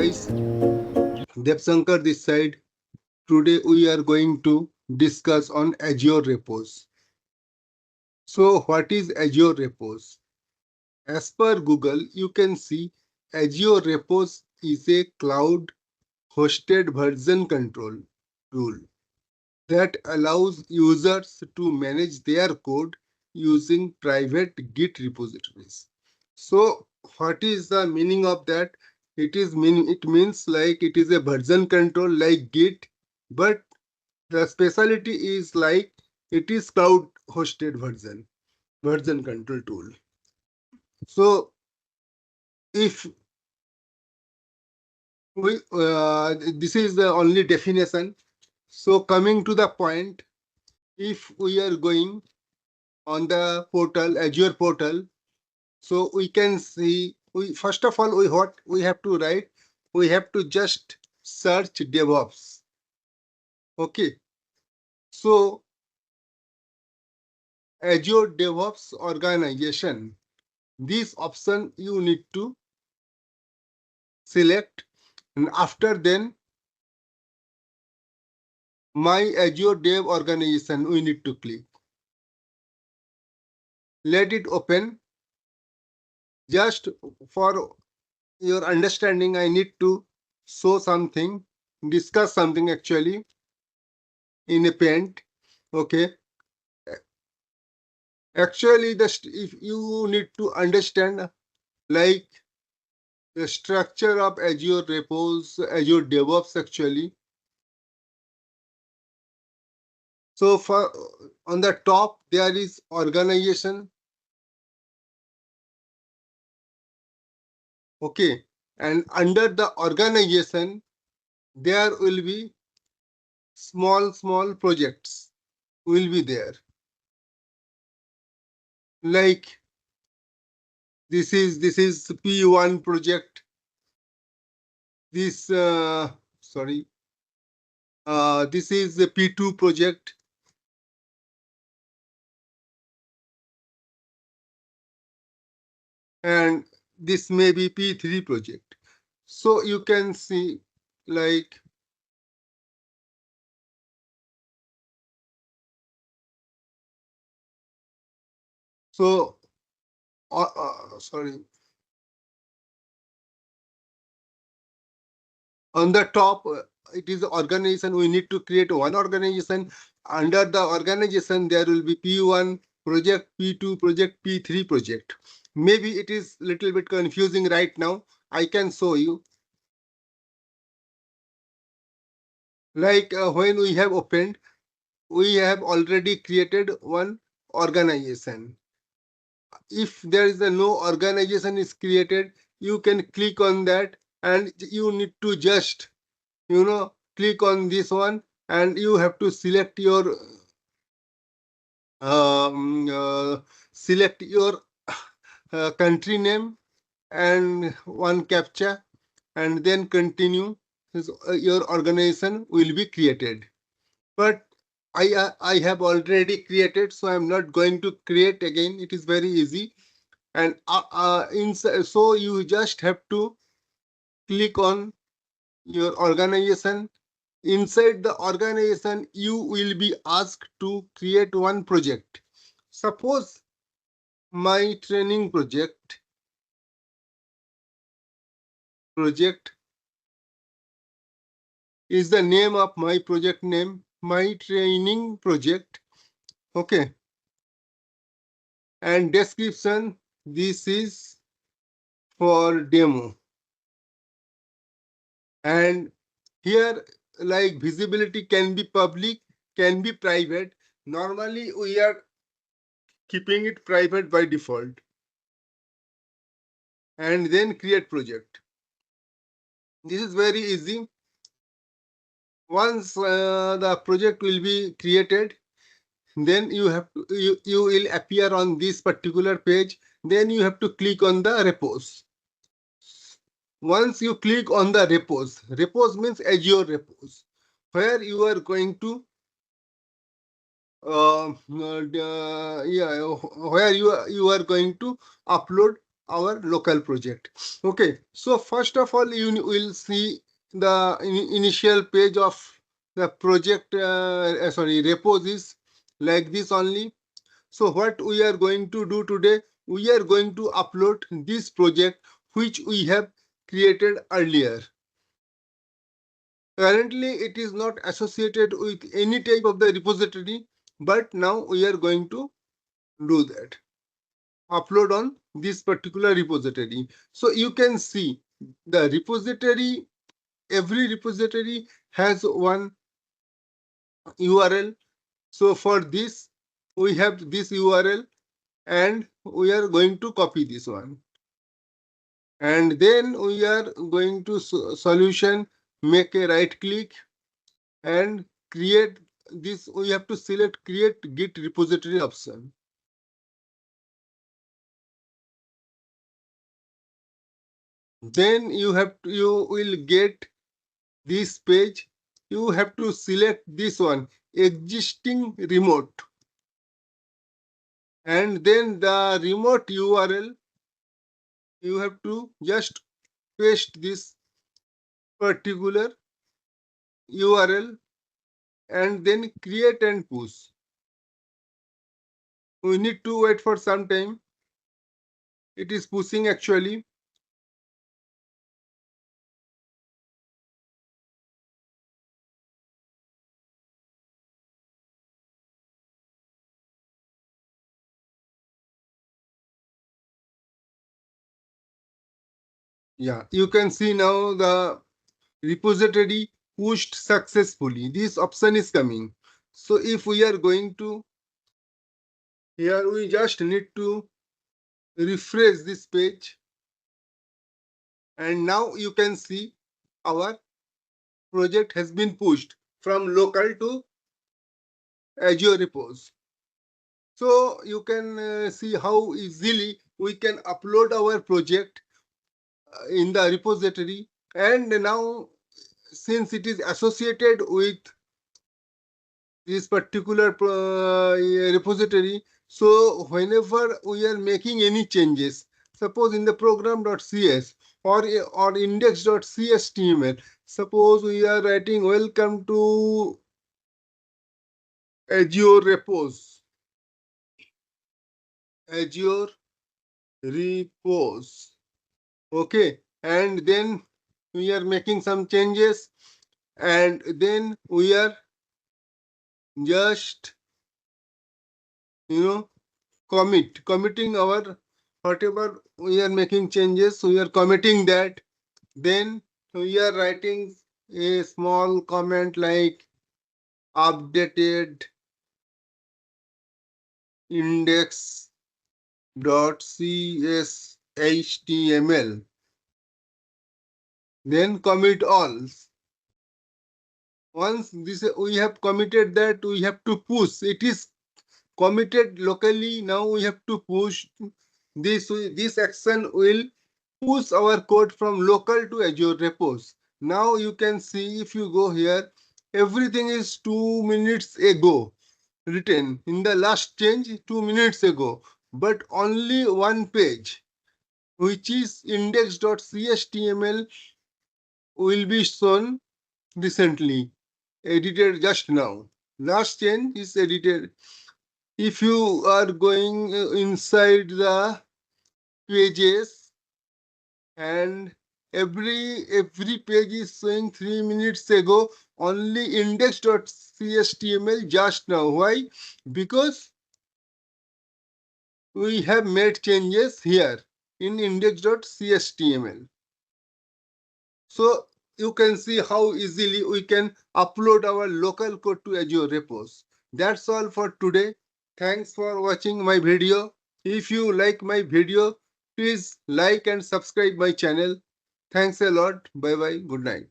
guys, Devsankar this side. Today we are going to discuss on Azure Repos. So what is Azure Repos? As per Google, you can see Azure Repos is a cloud hosted version control tool that allows users to manage their code using private Git repositories. So what is the meaning of that? It means like it is a version control like Git, but the specialty is like it is cloud hosted version control tool. So if we this is the only definition. So coming to the point, if we are going on the portal, Azure portal, so we can see, we first of all, what we have to write, we have to just search DevOps. Okay, so Azure DevOps organization, this option you need to select, and after then my Azure Dev organization we need to click. Let it open. Just for your understanding, I need to show something, discuss something actually in a paint. Okay. Actually, if you need to understand like the structure of Azure Repos, Azure DevOps actually. So for on the top there is organization. Okay, and under the organization there will be small projects will be there. Like this is P1 project. This this is the P2 project. And this may be P3 project. So you can see like so sorry, on the top it is organization. We need to create one organization. Under the organization there will be P1 project, P2 project, P3 project. Maybe it is little bit confusing right now. I can show you. Like when we have opened, we have already created one organization. If there is a no organization is created, you can click on that and you need to just click on this one, and you have to select your um, uh, select your country name and one captcha, and then continue. Your organization will be created. But I have already created, so I'm not going to create again. It is very easy. And so you just have to click on your organization. Inside the organization, you will be asked to create one project. Suppose my training project is the name of my project name, my training project. Okay. And description, this is for demo. And here, like visibility can be public, can be private. Normally we are keeping it private by default. And then create project. This is very easy. Once the project will be created, then you will appear on this particular page. Then you have to click on the repos. Once you click on the repos means Azure Repos, where you are going to where you are going to upload our local project. Okay, so first of all, you will see the initial page of the project, repos is like this only. So what we are going to do today, we are going to upload this project which we have created earlier. Currently, it is not associated with any type of the repository, but now we are going to do that. Upload on this particular repository. So you can see the repository, every repository has one URL. So for this, we have this URL and we are going to copy this one. And then we are going to solution, make a right click and create this. We have to select create git repository option. Then you will get this page. You have to select this one, existing remote, and then the remote URL. You have to just paste this particular URL and then create and push. We need to wait for some time. It is pushing actually. Yeah, you can see now the repository pushed successfully. This option is coming. So if we are going to, here we just need to refresh this page. And now you can see our project has been pushed from local to Azure Repos. So you can see how easily we can upload our project in the repository. And now, since it is associated with this particular repository, so whenever we are making any changes, suppose in the program.cs or index.cshtml, suppose we are writing welcome to Azure Repos, Azure Repos. Okay, and then we are making some changes, and then we are just, committing our whatever we are making changes, we are committing that. Then we are writing a small comment like updated index.cshtml. Then commit all. Once this we have committed that, we have to push. It is committed locally. Now we have to push this. This action will push our code from local to Azure Repos. Now you can see if you go here, everything is 2 minutes ago written in the last change 2 minutes ago, but only one page, which is index.cshtml, will be shown recently, edited just now. Last change is edited. If you are going inside the pages, and every page is showing 3 minutes ago, only index.cshtml just now. Why? Because we have made changes here in index.cshtml. So you can see how easily we can upload our local code to Azure Repos. That's all for today. Thanks for watching my video. If you like my video, please like and subscribe my channel. Thanks a lot. Bye bye. Good night.